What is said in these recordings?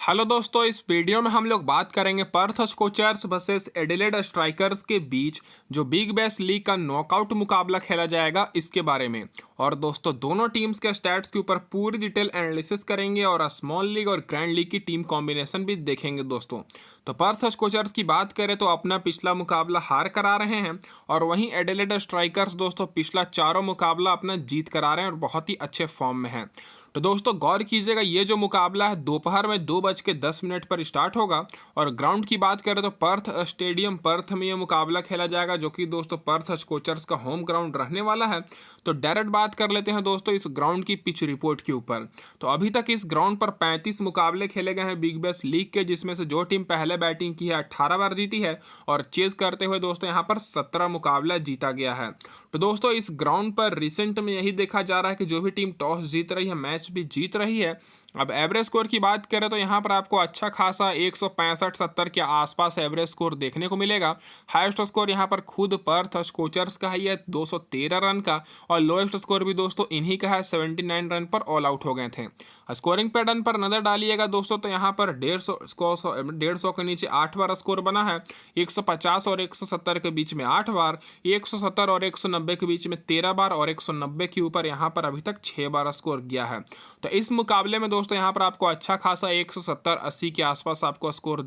Hello दोस्तों, इस video में हम लोग बात करेंगे पर्थ स्कोचर्स वर्सेस एडिलेड स्ट्राइकर्स के बीच जो बिग बैश लीग का नॉकआउट मुकाबला खेला जाएगा इसके बारे में। और दोस्तों, दोनों टीम्स के स्टैट्स के ऊपर पूरी डिटेल एनालिसिस करेंगे और स्मॉल लीग और ग्रैंड लीग की टीम कॉम्बिनेशन भी देखेंगे दोस्तों। तो पर्थ स्कोचर्स की बात करें तो अपना पिछला मुकाबला हार करा रहे हैं, और वहीं एडिलेड स्ट्राइकर्स दोस्तों पिछला चारों मुकाबला अपना जीत करा रहे हैं और बहुत ही अच्छे फॉर्म में हैं। तो दोस्तों गौर कीजिएगा, ये जो मुकाबला है दोपहर में 2:10 पर स्टार्ट होगा। और ग्राउंड की बात करें तो पर्थ स्टेडियम पर्थ में ये मुकाबला खेला जाएगा, जो कि दोस्तों पर्थ स्कोचर्स का होम ग्राउंड रहने वाला है। तो डायरेक्ट बात कर लेते हैं दोस्तों इस ग्राउंड की पिच रिपोर्ट के ऊपर। तो अभी तक इस ग्राउंड पर 35 मुकाबले खेले गए हैं बिग बैश लीग के, जिसमें से जो टीम पहले बैटिंग की है 18 बार जीती है, और चेज करते हुए दोस्तों यहाँ पर 17 मुकाबला जीता गया है। तो दोस्तों इस ग्राउंड पर रिसेंट में यही देखा जा रहा है कि जो भी टीम टॉस जीत रही है मैच भी जीत रही है। अब एवरेज स्कोर की बात करें तो यहाँ पर आपको अच्छा खासा 165-70 के आसपास एवरेज स्कोर देखने को मिलेगा। हाईएस्ट स्कोर यहाँ पर खुद पर्थ स्कोचर्स का ही है 213 रन का, और लोएस्ट स्कोर भी दोस्तों इन्हीं का है 79 रन पर ऑल आउट हो गए थे। स्कोरिंग पैटर्न पर नजर डालिएगा दोस्तों, तो यहाँ पर 150 के नीचे 8 बार स्कोर बना है, 150 और 170 के बीच में 8 बार, 170 और 190 के बीच में 13 बार, और 190 के ऊपर यहाँ पर अभी तक 6 बार स्कोर गया है। तो इस मुकाबले में दोस्तों यहाँ पर आपको अच्छा खासा 170-80 के आसपास आपको स्कोर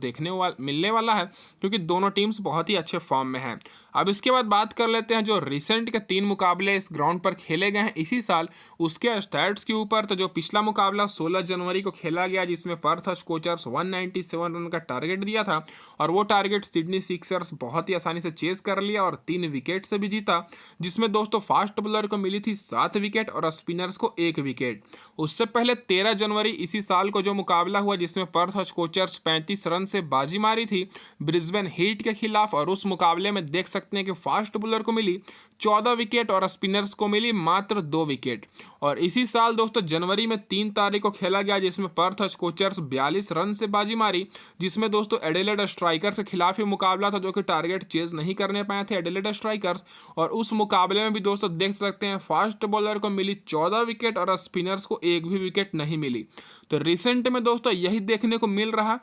मिलने वाला है, क्योंकि दोनों टीम्स बहुत ही अच्छे फॉर्म में हैं। अब इसके बाद बात कर लेते हैं जो रिसेंट के 3 मुकाबले इस ग्राउंड पर खेले गए हैं इसी साल, उसके स्टैट्स के ऊपर। तो जो पिछला मुकाबला 16 जनवरी को खेला गया, जिसमें पर्थ स्कोचर्स 197 रन का टारगेट दिया था, और वो टारगेट सिडनी सिक्सर्स बहुत ही आसानी से चेस कर लिया और 3 विकेट से भी जीता, जिसमें दोस्तों फास्ट बॉलर को मिली थी 7 विकेट और स्पिनर्स को 1 विकेट। उससे पहले 13 जनवरी इसी साल को जो मुकाबला हुआ, जिसमें पर्थ स्कोचर्स 35 रन से बाजी मारी थी ब्रिस्बेन हीट के खिलाफ, और उस मुकाबले में देख सकते हैं कि फास्ट बॉलर को मिली 14 विकेट और स्पिनर्स को मिली मात्र 2 विकेट। और इसी साल दोस्तों जनवरी में 3 तारीख को खेला गया, जिसमें पर्थ स्कोचर्स 42 रन से बाजी मारी, जिसमें दोस्तों एडिलेड स्ट्राइकर्स के खिलाफ ही मुकाबला था, जो कि टारगेट चेज नहीं करने पाए थे एडिलेड स्ट्राइकर्स। और उस मुकाबले में भी दोस्तों देख सकते हैं फास्ट बॉलर को मिली 14 विकेट और स्पिनर्स को 1 भी विकेट नहीं मिली। तो रिसेंट में दोस्तों यही देखने को मिल रहा,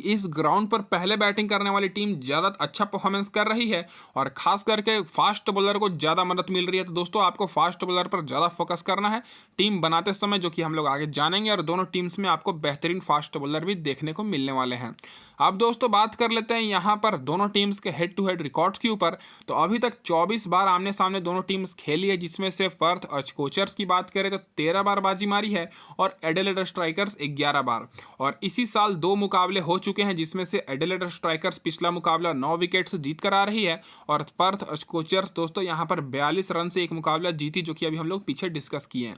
इस ग्राउंड पर पहले बैटिंग करने वाली टीम ज़्यादा अच्छा परफॉर्मेंस कर रही है, और खास करके फास्ट बॉलर को ज़्यादा मदद मिल रही है। तो दोस्तों आपको फास्ट बॉलर पर ज़्यादा फोकस करना है टीम बनाते समय, जो कि हम लोग आगे जानेंगे, और दोनों टीम्स में आपको बेहतरीन फास्ट बॉलर भी देखने को मिलने वाले हैं। अब दोस्तों बात कर लेते हैं यहाँ पर दोनों टीम्स के हेड टू हेड रिकॉर्ड्स के ऊपर। तो अभी तक 24 बार आमने सामने दोनों टीम्स खेली है, जिसमें से पर्थ स्कोचर्स की बात करें तो 13 बार बाजी मारी है, और एडिलेड स्ट्राइकर्स 11 बार। और इसी साल 2 मुकाबले हो चुके हैं, जिसमें से एडिलेड स्ट्राइकर्स पिछला मुकाबला 9 विकेट से जीत कर आ रही है, और पर्थ स्कोचर्स दोस्तों यहाँ पर 42 रन से एक मुकाबला जीती, जो कि अभी हम लोग पीछे डिस्कस किए हैं।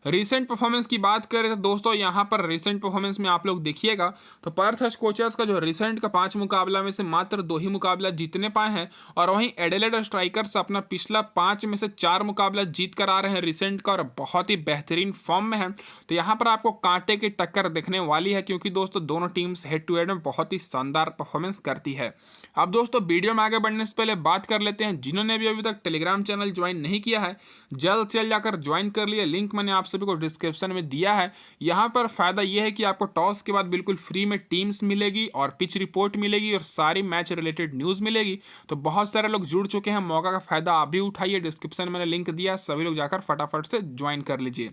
रीसेंट परफॉर्मेंस की बात करें तो दोस्तों यहाँ पर रीसेंट परफॉर्मेंस में आप लोग देखिएगा, तो पर्थ स्कोचर्स का जो रीसेंट का 5 मुकाबला में से मात्र 2 ही मुकाबला जीतने पाए हैं, और वहीं एडिलेड स्ट्राइकर्स अपना पिछला 5 में से 4 मुकाबला जीत कर आ रहे हैं रिसेंट का, और बहुत ही बेहतरीन फॉर्म में है। तो यहाँ पर आपको कांटे की टक्कर देखने वाली है, क्योंकि दोस्तों दोनों टीम्स हेड टू हेड में बहुत ही शानदार परफॉर्मेंस करती है। अब दोस्तों वीडियो में आगे बढ़ने से पहले बात कर लेते हैं, जिन्होंने भी अभी तक टेलीग्राम चैनल ज्वाइन नहीं किया है जल्द से जल्द जाकर ज्वाइन कर लिए, लिंक मैंने आप सभी को डिस्क्रिप्शन में दिया है। यहाँ पर फायदा यह है कि आपको टॉस के बाद बिल्कुल फ्री में टीम्स मिलेगी, और पिच रिपोर्ट मिलेगी, और सारी मैच रिलेटेड न्यूज़ मिलेगी। तो बहुत सारे लोग जुड़ चुके हैं, मौका का फायदा आप भी उठाइए, डिस्क्रिप्शन में मैंने लिंक दिया, सभी लोग जाकर फटाफट से ज्वाइन कर लीजिए।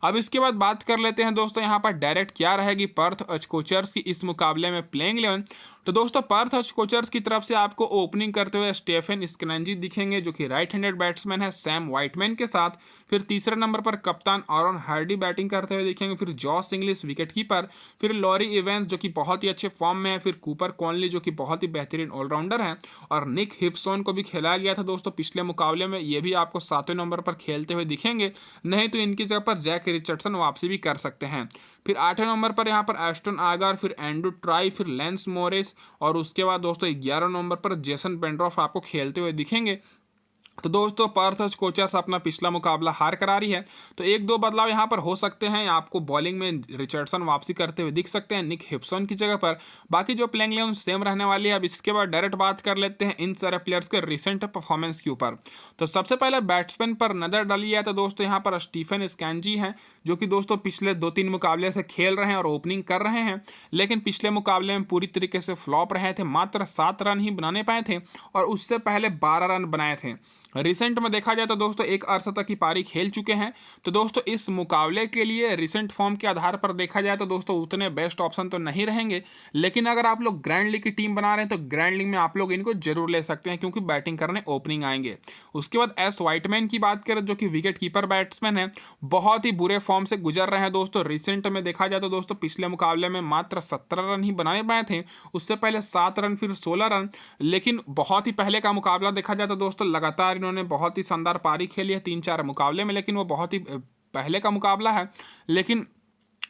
अब इसके बाद बात कर लेते हैं दोस्तों यहाँ पर डायरेक्ट क्या रहेगी पर्थ स्कोचर्स की इस मुकाबले में प्लेइंग 11। तो दोस्तों पर्थ स्कोचर्स की तरफ से आपको ओपनिंग करते हुए स्टेफन स्कैनजी दिखेंगे, जो कि राइट हैंडेड बैट्समैन है सैम वाइटमैन के साथ। फिर तीसरे नंबर पर कप्तान आरन हार्डी बैटिंग करते हुए दिखेंगे, फिर जॉस इंग्लिश विकेट कीपर, फिर लॉरी इवेंस जो कि बहुत ही अच्छे फॉर्म में है, फिर कूपर कॉनली जो कि बहुत ही बेहतरीन ऑलराउंडर है, और निक हिप्सॉन को भी खिलाया गया था दोस्तों पिछले मुकाबले में, ये भी आपको 7वें नंबर पर खेलते हुए दिखेंगे, नहीं तो इनकी जगह पर जैक रिचर्डसन वापसी भी कर सकते हैं। फिर 8वें नंबर पर यहाँ पर एस्टन आगार, फिर एंड्रू ट्राई, फिर लेंस मोरिस, और उसके बाद दोस्तों 11 नंबर पर जेसन पेंड्रॉफ आपको खेलते हुए दिखेंगे। तो दोस्तों पर्थ स्कोचर्स अपना पिछला मुकाबला हार करा रही है। तो एक दो बदलाव यहाँ पर हो सकते हैं, आपको बॉलिंग में रिचर्डसन वापसी करते हुए दिख सकते हैं निक हिप्सन की जगह पर। बाकी जो प्लेइंग इलेवन सेम रहने वाली है। अब इसके बाद डायरेक्ट बात कर लेते हैं इन सारे प्लेयर्स के रिसेंट परफॉर्मेंस के ऊपर। तो सबसे पहले बैट्समैन पर नजर डाली है तो दोस्तों यहाँ पर स्टीफन स्कैनजी हैं, जो कि दोस्तों पिछले 2-3 मुकाबले से खेल रहे हैं और ओपनिंग कर रहे हैं, लेकिन पिछले मुकाबले में पूरी तरीके से फ्लॉप रहे थे, मात्र 7 रन ही बनाने पाए थे और उससे पहले 12 रन बनाए थे। रिसेंट में देखा जाए तो दोस्तों एक अर्धशतक की पारी खेल चुके हैं। तो दोस्तों इस मुकाबले के लिए रिसेंट फॉर्म के आधार पर देखा जाए तो दोस्तों उतने बेस्ट ऑप्शन तो नहीं रहेंगे, लेकिन अगर आप लोग ग्रैंड लीग की टीम बना रहे हैं तो ग्रैंड लीग में आप लोग इनको जरूर ले सकते हैं, क्योंकि बैटिंग करने ओपनिंग आएंगे। उसके बाद एस वाइटमैन की बात करें, जो कि विकेट कीपर बैट्समैन है, बहुत ही बुरे फॉर्म से गुजर रहे हैं दोस्तों। रिसेंट में देखा जाए तो दोस्तों पिछले मुकाबले में मात्र 17 रन ही बनाए पाए थे, उससे पहले 7 रन फिर 16 रन। लेकिन बहुत ही पहले का मुकाबला देखा जाए तो दोस्तों लगातार इन्होंने बहुत ही शानदार पारी खेली है 3-4 मुकाबले में, लेकिन वो बहुत ही पहले का मुकाबला है। लेकिन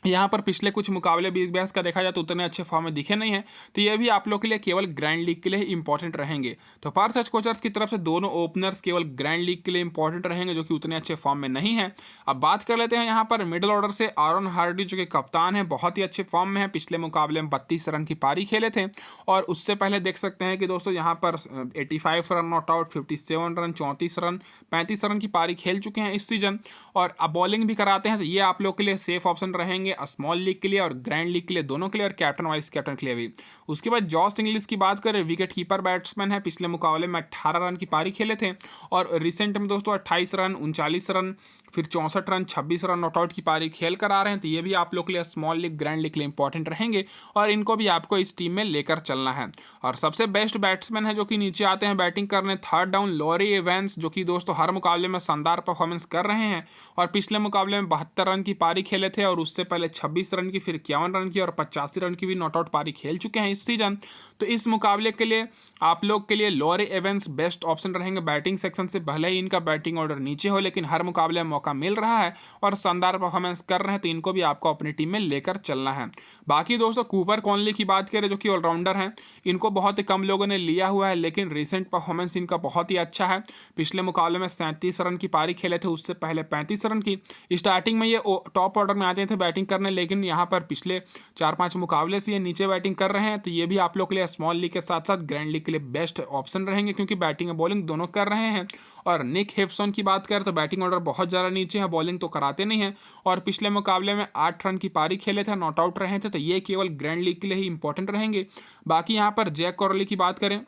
यहाँ पर पिछले कुछ मुकाबले बिग बैश का देखा जाए तो उतने अच्छे फॉर्म में दिखे नहीं है। तो ये भी आप लोग के लिए केवल ग्रैंड लीग के लिए ही इंपॉर्टेंट रहेंगे। तो पर्थ स्कोचर्स की तरफ से दोनों ओपनर्स केवल ग्रैंड लीग के लिए इंपॉर्टेंट रहेंगे, जो कि उतने अच्छे फॉर्म में नहीं है। अब बात कर लेते हैं यहाँ पर मिडिल ऑर्डर से आरन हार्डी, जो कि कप्तान है, बहुत ही अच्छे फॉर्म में है। पिछले मुकाबले में 32 रन की पारी खेले थे और उससे पहले देख सकते हैं कि दोस्तों यहाँ पर 85 run not out, 57 run, 34 run, 35 run की पारी खेल चुके हैं इस सीजन। और अब बॉलिंग भी कराते हैं, तो ये आप लोग के लिए सेफ ऑप्शन रहेंगे स्मॉल लीग के लिए और ग्रैंड लीग के लिए, दोनों के लिए, और कैप्टन वाइस कैप्टन के लिए भी। उसके बाद जॉस इंग्लिश की बात करें, विकेट कीपर बैट्समैन है, पिछले मुकाबले में 18 रन की पारी खेले थे और रिसेंट में दोस्तों 28 रन, 39 रन, फिर 64 रन, 26 रन नॉट आउट की पारी खेल कर आ रहे हैं। तो ये भी आप लोग के लिए स्मॉल लीग ग्रैंड लीग के लिए इंपॉर्टेंट रहेंगे और इनको भी आपको इस टीम में लेकर चलना है। और सबसे बेस्ट बैट्समैन है जो कि नीचे आते हैं बैटिंग करने, थर्ड डाउन लॉरी एवेंस, जो कि दोस्तों हर मुकाबले में शानदार परफॉर्मेंस कर रहे हैं और पिछले मुकाबले में 72 रन की पारी खेले थे और उससे पहले 26 रन की, फिर 51 रन की और 85 रन की भी नॉट आउट पारी खेल चुके हैं इस सीजन। तो इस मुकाबले के लिए आप लोग के लिए लॉरी एवेंस बेस्ट ऑप्शन रहेंगे बैटिंग सेक्शन से। भले ही इनका बैटिंग ऑर्डर नीचे हो, लेकिन हर मुकाबले में मौका मिल रहा है और शानदार परफॉर्मेंस कर रहे हैं, तो इनको भी आपको अपनी टीम में लेकर चलना है। बाकी दोस्तों कूपर कॉनली की बात करें, जो कि ऑलराउंडर हैं, इनको बहुत ही कम लोगों ने लिया हुआ है, लेकिन रिसेंट परफॉर्मेंस इनका बहुत ही अच्छा है। पिछले मुकाबले में 37 रन की पारी खेले थे, उससे पहले 35 रन की। स्टार्टिंग में ये टॉप ऑर्डर में आते थे बैटिंग करने, लेकिन यहाँ पर पिछले 4-5 मुकाबले से ये नीचे बैटिंग कर रहे हैं। तो ये भी आप लोग के लिए स्मॉल लीग के साथ साथ ग्रैंड लीग के लिए बेस्ट ऑप्शन रहेंगे, क्योंकि बैटिंग और बॉलिंग दोनों कर रहे हैं। और निक हिप्सन की बात करें तो बैटिंग ऑर्डर बहुत ज़्यादा नीचे है, बॉलिंग तो कराते नहीं है और पिछले मुकाबले में 8 रन की पारी खेले थे, नॉट आउट रहे थे। तो ये केवल ग्रैंड लीग के लिए ही इंपॉर्टेंट रहेंगे। बाकी यहाँ पर जैक कॉर्ली की बात करें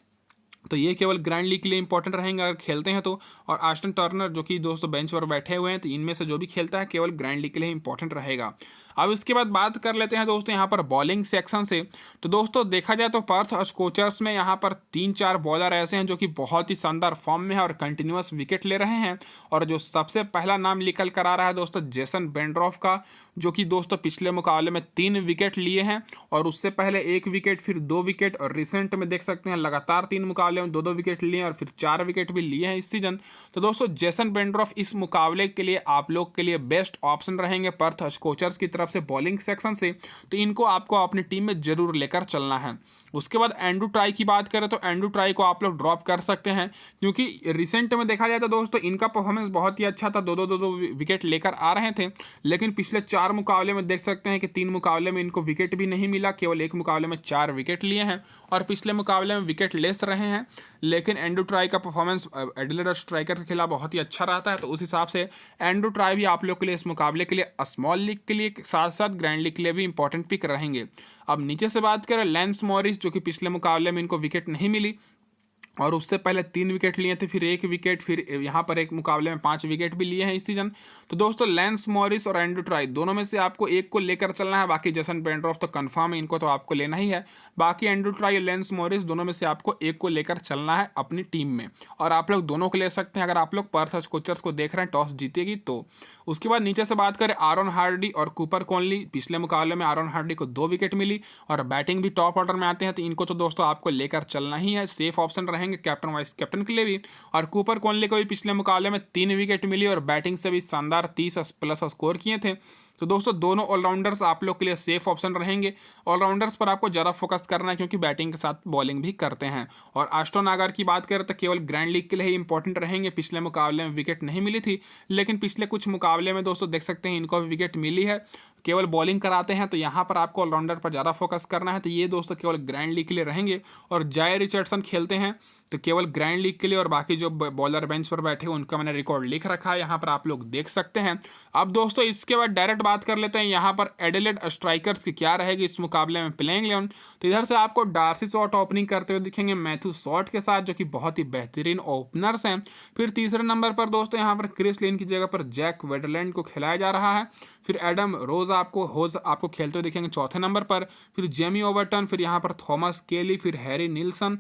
तो ये केवल ग्रैंड लीग के लिए इंपॉर्टेंट रहेंगे अगर खेलते हैं तो। और आस्टन टर्नर, जो कि दोस्तों बेंच पर बैठे हुए हैं, तो इनमें से जो भी खेलता है केवल ग्रैंड लीग के लिए इंपॉर्टेंट रहेगा। अब इसके बाद बात कर लेते हैं दोस्तों यहाँ पर बॉलिंग सेक्शन से। तो दोस्तों देखा जाए तो पर्थ स्कोचर्स में यहाँ पर 3-4 बॉलर ऐसे हैं जो कि बहुत ही शानदार फॉर्म में है और कंटिन्यूअस विकेट ले रहे हैं। और जो सबसे पहला नाम निकल कर आ रहा है दोस्तों जेसन बेंड्रॉफ का, जो कि दोस्तों पिछले मुकाबले में 3 विकेट लिए हैं और उससे पहले 1 विकेट, फिर 2 विकेट, और रिसेंट में देख सकते हैं लगातार 3 मुकाबले में 2-2 विकेट लिए और फिर 4 विकेट भी लिए हैं इस सीजन। तो दोस्तों जेसन बेंड्रॉफ इस मुकाबले के लिए आप लोग के लिए बेस्ट ऑप्शन रहेंगे पर्थ स्कोचर्स की तरफ से बॉलिंग सेक्शन से। तो इनको आपको अपनी टीम में जरूर लेकर चलना है। उसके बाद एंड्रू ट्राई की बात करें तो एंड्रू ट्राई को आप लोग ड्रॉप कर सकते हैं, क्योंकि रिसेंट में देखा जाए तो दोस्तों इनका परफॉर्मेंस बहुत ही अच्छा था, 2-2 विकेट लेकर आ रहे थे। लेकिन पिछले 4 मुकाबले में देख सकते हैं कि 3 मुकाबले में इनको विकेट भी नहीं मिला, केवल 1 मुकाबले में 4 विकेट लिए हैं और पिछले मुकाबले में विकेट लेस रहे हैं। लेकिन एंड्रू ट्राई का परफॉर्मेंस एडिलेड स्ट्राइकर के खिलाफ बहुत ही अच्छा रहता है, तो उस हिसाब से एंड्रू ट्राई भी आप लोग के लिए इस मुकाबले के लिए स्मॉल लीग के लिए साथ साथ ग्रैंड लीग के लिए भी इंपॉर्टेंट पिक रहेंगे। अब नीचे से बात करें लैंस मॉरिस, जो कि पिछले मुकाबले में इनको विकेट नहीं मिली और उससे पहले 3 विकेट लिए थे, फिर 1 विकेट, फिर यहाँ पर एक मुकाबले में 5 विकेट भी लिए हैं इस सीजन। तो दोस्तों लैंस मॉरिस और एंड्रू ट्राई दोनों में से आपको एक को लेकर चलना है। बाकी जेसन बेंड्रॉफ तो कंफर्म है, इनको तो आपको लेना ही है। बाकी एंड्रू ट्राई और लैंस मॉरिस दोनों में से आपको एक को लेकर चलना है अपनी टीम में, और आप लोग दोनों को ले सकते हैं अगर आप लोग पर्थ स्कोचर्स को देख रहे हैं टॉस जीतेगी तो। उसके बाद नीचे से बात करें आरन हार्डी और कूपर कॉनली, पिछले मुकाबले में आरन हार्डी को 2 विकेट मिली और बैटिंग भी टॉप ऑर्डर में आते हैं, तो इनको तो दोस्तों आपको लेकर चलना ही है, सेफ ऑप्शन रहेंगे कैप्टन वाइस कैप्टन के लिए भी। और कूपर कॉनली को भी पिछले मुकाबले में 3 विकेट मिली और बैटिंग से भी शानदार 30+ स्कोर किए थे। तो दोस्तों दोनों ऑलराउंडर्स आप लोग के लिए सेफ ऑप्शन रहेंगे। ऑलराउंडर्स पर आपको ज़्यादा फोकस करना है क्योंकि बैटिंग के साथ बॉलिंग भी करते हैं। और एस्टन अगर की बात करें तो केवल ग्रैंड लीग के लिए ही इंपॉर्टेंट रहेंगे। पिछले मुकाबले में विकेट नहीं मिली थी, लेकिन पिछले कुछ मुकाबले में दोस्तों देख सकते हैं इनको भी विकेट मिली है। केवल बॉलिंग कराते हैं, तो यहाँ पर आपको ऑलराउंडर पर ज़्यादा फोकस करना है। तो ये दोस्तों केवल ग्रैंड लीग के लिए रहेंगे। और जाय रिचर्डसन खेलते हैं तो केवल ग्रैंड लीग के लिए, और बाकी जो बॉलर बेंच पर बैठे हैं उनका मैंने रिकॉर्ड लिख रखा है, यहाँ पर आप लोग देख सकते हैं। अब दोस्तों इसके बाद डायरेक्ट बात कर लेते हैं यहाँ पर एडिलेड स्ट्राइकर्स की क्या रहेगी इस मुकाबले में प्लेइंग 11। तो इधर से आपको डार्सी शॉट ओपनिंग करते हुए दिखेंगे मैथ्यू शॉट के साथ, जो कि बहुत ही बेहतरीन ओपनर्स हैं। फिर तीसरे नंबर पर दोस्तों यहाँ पर क्रिस लिन की जगह पर जैक वेडरलैंड को खिलाया जा रहा है। फिर एडम होज आपको खेलते हुए दिखेंगे चौथे नंबर पर। फिर जेमी ओवरटन, फिर यहाँ पर थॉमस केली, फिर हैरी नीलसन,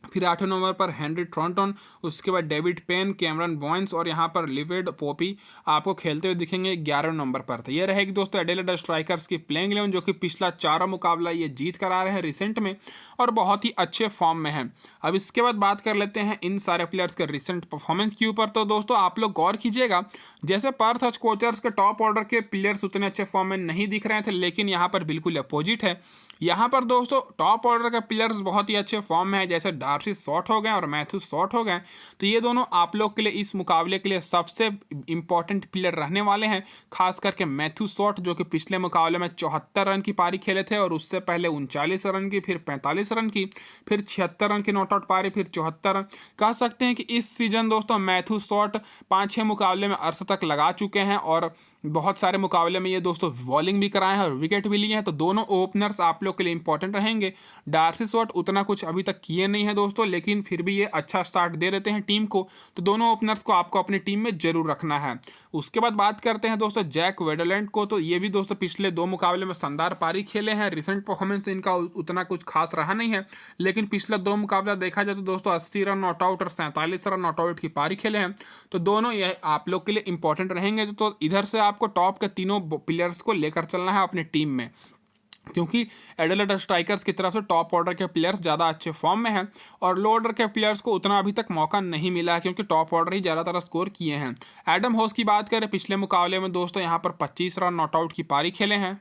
फिर 8वें नंबर पर हेनरी ट्रॉन्टन, उसके बाद डेविड पेन, कैमरन बॉयंस और यहाँ पर लिविड पोपी आपको खेलते हुए दिखेंगे 11वें नंबर पर। तो ये रहेगी दोस्तों एडिलेड स्ट्राइकर्स की प्लेइंग 11, जो कि पिछला 4 मुकाबला ये जीत कर आ रहे हैं रिसेंट में और बहुत ही अच्छे फॉर्म में हैं। अब इसके बाद बात कर लेते हैं इन सारे प्लेयर्स के रिसेंट परफॉर्मेंस के ऊपर। तो दोस्तों आप लोग गौर कीजिएगा, जैसे पर्थ स्कोचर्स के टॉप ऑर्डर के प्लेयर्स उतने अच्छे फॉर्म में नहीं दिख रहे थे, लेकिन यहाँ पर बिल्कुल अपोजिट है। यहाँ पर दोस्तों टॉप ऑर्डर के प्लेयर्स बहुत ही अच्छे फॉर्म में है, जैसे डार्सी शॉट हो गए और मैथ्यू शॉट हो गए। तो ये दोनों आप लोग के लिए इस मुकाबले के लिए सबसे इंपॉर्टेंट प्लेयर रहने वाले हैं। खास करके मैथ्यू शॉट, जो कि पिछले मुकाबले में 74 रन की पारी खेले थे और उससे पहले 39 रन की, फिर 45 रन की, फिर 76 रन की नॉट आउट पारी, फिर 74 रन। कह सकते हैं कि इस सीजन दोस्तों मैथ्यू शॉट 5-6 मुकाबले में अर्श तक लगा चुके हैं और बहुत सारे मुकाबले में ये दोस्तों बॉलिंग भी कराए हैं और विकेट भी लिए हैं। तो दोनों ओपनर्स आप लोग के लिए इंपॉर्टेंट रहेंगे। डार्सी शॉट उतना कुछ अभी तक किए नहीं है दोस्तों, लेकिन फिर भी ये अच्छा स्टार्ट दे देते हैं टीम को। तो दोनों ओपनर्स को आपको अपनी टीम में जरूर रखना है। उसके बाद बात करते हैं दोस्तों जैक वेडरलैंड को। तो ये भी दोस्तों पिछले 2 मुकाबले में शानदार पारी खेले हैं। रिसेंट परफॉर्मेंस तो इनका उतना कुछ खास रहा नहीं है, लेकिन पिछले 2 मुकाबला देखा जाए तो दोस्तों 80 रन नॉट आउट और 47 रन नॉट आउट की पारी खेले हैं। तो दोनों ये आप लोग के लिए इंपॉर्टेंट रहेंगे। तो इधर से आपको टॉप के तीनों प्लेयर्स को लेकर चलना है अपनी टीम में, क्योंकि एडिलेड स्ट्राइकर्स की तरफ से टॉप ऑर्डर के प्लेयर्स ज़्यादा अच्छे फॉर्म में हैं और लो ऑर्डर के प्लेयर्स को उतना अभी तक मौका नहीं मिला है, क्योंकि टॉप ऑर्डर ही ज़्यादातर स्कोर किए हैं। एडम होस की बात करें, पिछले मुकाबले में दोस्तों यहाँ पर 25 रन नॉट आउट की पारी खेले हैं।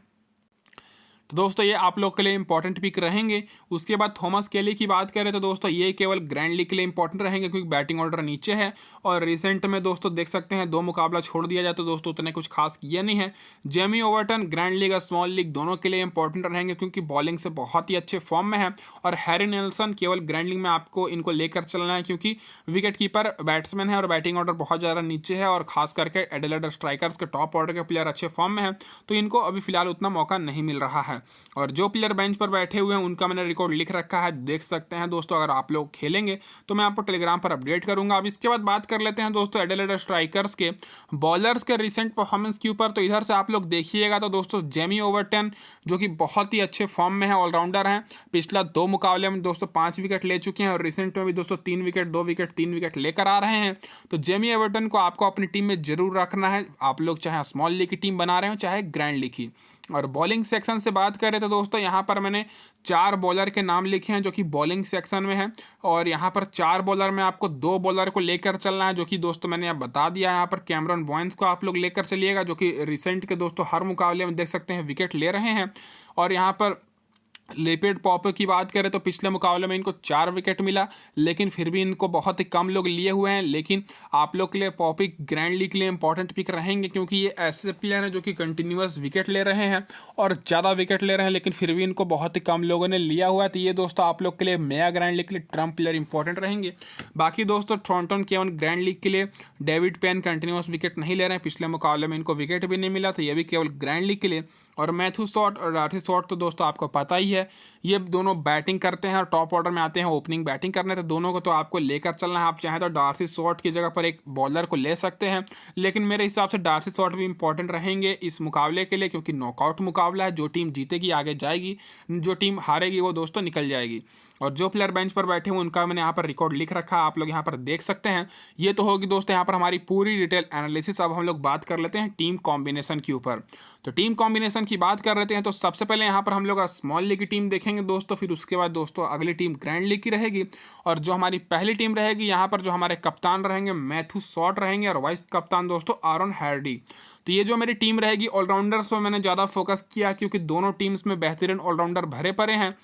तो दोस्तों ये आप लोग के लिए इंपॉर्टेंट पिक रहेंगे। उसके बाद थॉमस केली की बात करें तो दोस्तों ये केवल ग्रैंड लीग के लिए इंपॉर्टेंट रहेंगे, क्योंकि बैटिंग ऑर्डर नीचे है और रिसेंट में दोस्तों देख सकते हैं 2 मुकाबला छोड़ दिया जाए तो दोस्तों उतने कुछ खास किया नहीं है। जेमी ओवरटन ग्रैंड लीग और स्मॉल लीग दोनों के लिए इंपॉर्टेंट रहेंगे, क्योंकि बॉलिंग से बहुत ही अच्छे फॉर्म में है। और हैरी नेल्सन केवल ग्रैंड लीग में आपको इनको लेकर चलना है, क्योंकि विकेट कीपर बैट्समैन है और बैटिंग ऑर्डर बहुत ज़्यादा नीचे है और खास करके एडिलेड स्ट्राइकर्स के टॉप ऑर्डर के प्लेयर अच्छे फॉर्म में है, तो इनको अभी फिलहाल उतना मौका नहीं मिल रहा है। और जो प्लेयर बेंच पर बैठे हुए हैं उनका मैंने रिकॉर्ड लिख रखा है, देख सकते हैं दोस्तों। अगर आप लोग खेलेंगे तो मैं आपको टेलीग्राम पर अपडेट करूंगा। अब इसके बाद बात कर लेते हैं दोस्तों एडिलेड स्ट्राइकर्स के बॉलर्स के रिसेंट परफॉर्मेंस के ऊपर। तो इधर से आप लोग देखिएगा तो दोस्तों जेमी ओवरटन, जो कि बहुत ही अच्छे फॉर्म में है, ऑलराउंडर हैं। पिछला 2 मुकाबले में दोस्तों 5 विकेट ले चुके हैं और रिसेंट में भी दोस्तों 3 विकेट 2 विकेट 3 विकेट लेकर आ रहे हैं। तो जेमी ओवरटन को आपको अपनी टीम में जरूर रखना है, आप लोग चाहे स्मॉल लीग की टीम बना रहे हो चाहे ग्रैंड लीग की। और बॉलिंग सेक्शन से बात करें तो दोस्तों यहाँ पर मैंने 4 बॉलर के नाम लिखे हैं जो कि बॉलिंग सेक्शन में है, और यहाँ पर 4 बॉलर में आपको 2 बॉलर को लेकर चलना है, जो कि दोस्तों मैंने अब बता दिया है। यहाँ पर कैमरन बॉयंस को आप लोग लेकर चलिएगा, जो कि रिसेंट के दोस्तों हर मुकाबले में देख सकते हैं विकेट ले रहे हैं। और यहाँ पर लिपिड पॉपर की बात करें तो पिछले मुकाबले में इनको 4 विकेट मिला, लेकिन फिर भी इनको बहुत ही कम लोग लिए हुए हैं। लेकिन आप लोग के लिए पॉपी ग्रैंड लीग के लिए इंपॉर्टेंट पिक रहेंगे, क्योंकि ये ऐसे प्लेयर हैं जो कि कंटिन्यूअस विकेट ले रहे हैं और ज़्यादा विकेट ले रहे हैं, लेकिन फिर भी इनको बहुत ही कम लोगों ने लिया हुआ है। तो ये दोस्तों आप लोग के लिए मेगा ग्रैंड लीग के लिए ट्रम्प प्लेयर इंपॉर्टेंट रहेंगे। बाकी दोस्तों ट्रॉन्टन केवल ग्रैंड लीग के लिए, डेविड पेन कंटिन्यूअस विकेट नहीं ले रहे हैं, पिछले मुकाबले में इनको विकेट भी नहीं मिला, तो ये भी केवल ग्रैंड लीग के लिए। और मैथ्यू शॉट और डार्सी शॉट तो दोस्तों आपको पता ही है, ये दोनों बैटिंग करते हैं और टॉप ऑर्डर में आते हैं ओपनिंग बैटिंग करने। तो दोनों को तो आपको लेकर चलना है। आप चाहें तो डार्सी शॉट की जगह पर एक बॉलर को ले सकते हैं, लेकिन मेरे हिसाब से डार्सी शॉट भी इंपॉर्टेंट रहेंगे इस मुकाबले के लिए, क्योंकि नॉकआउट मुकाबला है। जो टीम जीतेगी आगे जाएगी, जो टीम हारेगी वो दोस्तों निकल जाएगी। और जो प्लेयर बेंच पर बैठे हुए उनका मैंने यहाँ पर रिकॉर्ड लिख रखा है, आप लोग यहाँ पर देख सकते हैं। ये तो होगी दोस्तों यहाँ पर हमारी पूरी डिटेल एनालिसिस। अब हम लोग बात कर लेते हैं टीम कॉम्बिनेशन के ऊपर। तो टीम कॉम्बिनेशन की बात कर लेते हैं, तो सबसे पहले यहाँ पर हम लोग स्मॉल लीग की टीम देखेंगे दोस्तों, फिर उसके बाद दोस्तों अगली टीम ग्रैंड लीग की रहेगी। और जो हमारी पहली टीम रहेगी, यहाँ पर जो हमारे कप्तान रहेंगे मैथ्यू शॉट रहेंगे और वाइस कप्तान दोस्तों आरन हैर्डी। तो ये जो मेरी टीम रहेगी ऑलराउंडर्स पर मैंने ज़्यादा फोकस किया क्योंकि दोनों टीम्स में बेहतरीन ऑलराउंडर भरे पड़े हैं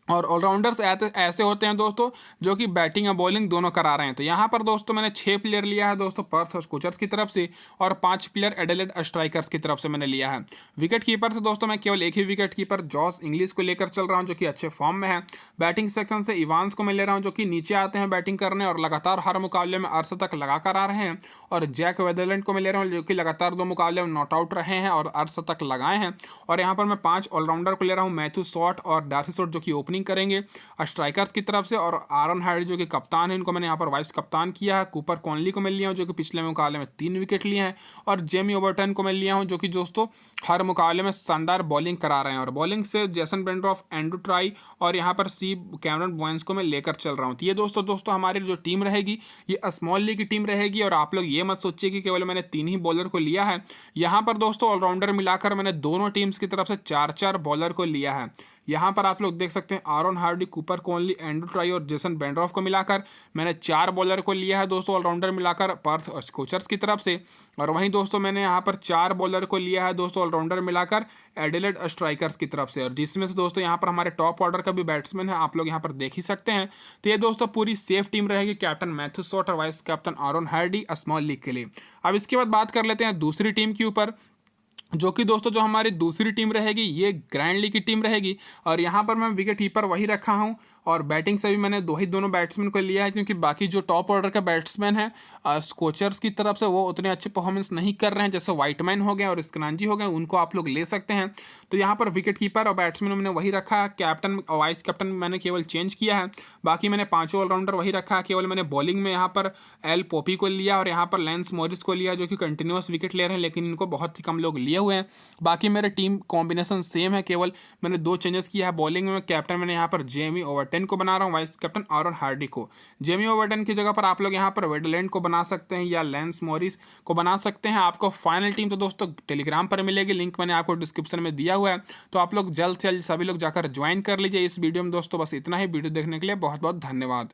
और ऑलराउंडर्स ऐसे होते हैं दोस्तों जो कि बैटिंग और बॉलिंग दोनों करा रहे हैं। तो यहाँ पर दोस्तों मैंने 6 प्लेयर लिया है दोस्तों पर्थ स्कोचर्स की तरफ से और 5 प्लेयर एडिलेड स्ट्राइकर्स की तरफ से मैंने लिया है। विकेट कीपर से दोस्तों मैं केवल एक ही विकेट कीपर जॉस इंग्लिश को लेकर चल रहा हूँ जो कि अच्छे फॉर्म में है। बैटिंग सेक्शन से इवांस को मैं ले रहा हूँ जो कि नीचे आते हैं बैटिंग करने और लगातार हर मुकाबले में अर्धशतक लगा कर आ रहे हैं। और जैक वेदरलैंड को मैं ले रहा हूँ जो कि लगातार 2 मुकाबले में नॉट आउट रहे हैं और अर्धशतक लगाए हैं। और यहाँ पर मैं 5 ऑलराउंडर को ले रहा हूँ, मैथ्यू शॉट और डार्सी शॉट जो कि ओपनिंग करेंगे स्ट्राइकर्स की तरफ से, और आरन हार्डी जो कि कप्तान है इनको मैंने यहाँ पर वाइस कप्तान किया है। कूपर कॉनली को मैं लिया हूँ जो कि पिछले मुकाबले में 3 विकेट लिए हैं और जेमी ओबर्टन को मैं लिया हूँ जो कि दोस्तों हर मुकाबले में शानदार बॉलिंग करा रहे हैं। और बॉलिंग से जेसन बेंड्रॉफ, एंड्रू ट्राई और यहाँ पर सी कैमरन बोयंस को मैं लेकर चल रहा हूँ। तो ये दोस्तों हमारी जो टीम रहेगी ये स्मॉल लीग की टीम रहेगी। और आप लोग ये मत सोचिए कि केवल मैंने 3 ही बॉलर को लिया है, यहाँ पर दोस्तों ऑलराउंडर मिलाकर मैंने दोनों टीम्स की तरफ से 4-4 बॉलर को लिया है। यहाँ पर आप लोग देख सकते हैं Aaron Hardy, Cooper Connolly, Andrew Tye और जेसन बेंड्रॉफ को मिलाकर मैंने 4 बॉलर को लिया है दोस्तों ऑलराउंडर मिलाकर पर्थ स्कोचर्स की तरफ से। और वहीं दोस्तों मैंने यहाँ पर 4 बॉलर को लिया है दोस्तों ऑलराउंडर मिलाकर एडिलेड स्ट्राइकर्स की तरफ से, और जिसमें से दोस्तों यहाँ पर हमारे टॉप ऑर्डर का भी बैट्समैन है, आप लोग यहाँ पर देख ही सकते हैं। तो ये दोस्तों पूरी सेफ टीम रहेगी, कैप्टन मैथ्यू शॉट और vice captain Aaron Hardy small league के लिए। अब इसके बाद बात कर लेते हैं दूसरी टीम के ऊपर, जो कि दोस्तों जो हमारी दूसरी टीम रहेगी ये ग्रैंड लीग की टीम रहेगी। और यहाँ पर मैं विकेट कीपर वही रखा हूँ और बैटिंग से भी मैंने दोनों बैट्समैन को लिया है क्योंकि बाकी जो टॉप ऑर्डर का बैट्समैन है कोचर्स की तरफ से वो उतने अच्छे परफॉर्मेंस नहीं कर रहे हैं, जैसे वाइटमैन हो गए और स्कनांजी हो गए, उनको आप लोग ले सकते हैं। तो यहाँ पर विकेट कीपर और बैट्समैन मैंने वही रखा है, कैप्टन और वाइस कैप्टन मैंने केवल चेंज किया है, बाकी मैंने 5 ऑलराउंडर वही रखा है। केवल मैंने बॉलिंग में यहाँ पर एल पॉपी को लिया और यहाँ पर लैंस मॉरिस को लिया जो कि कंटिन्यूस विकेट ले रहे हैं, लेकिन इनको बहुत ही कम लोग लिए हुए हैं। बाकी मेरे टीम कॉम्बिनेशन सेम है, केवल मैंने 2 चेंजेस किया है। बॉलिंग में कैप्टन मैंने यहाँ पर जेमी ओवरटन को बना रहा हूँ, वाइस कैप्टन आरन हार्डी को। जेमी ओवरटन की जगह पर आप लोग यहाँ पर वेडलैंड को बना सकते हैं या लैंस मॉरिस को बना सकते हैं। आपको फाइनल टीम तो दोस्तों टेलीग्राम पर मिलेगी, लिंक मैंने आपको डिस्क्रिप्शन में दिया हुआ है, तो आप लोग जल्द से जल्द सभी लोग जाकर ज्वाइन कर लीजिए। इस वीडियो में दोस्तों बस इतना ही। वीडियो देखने के लिए बहुत बहुत धन्यवाद।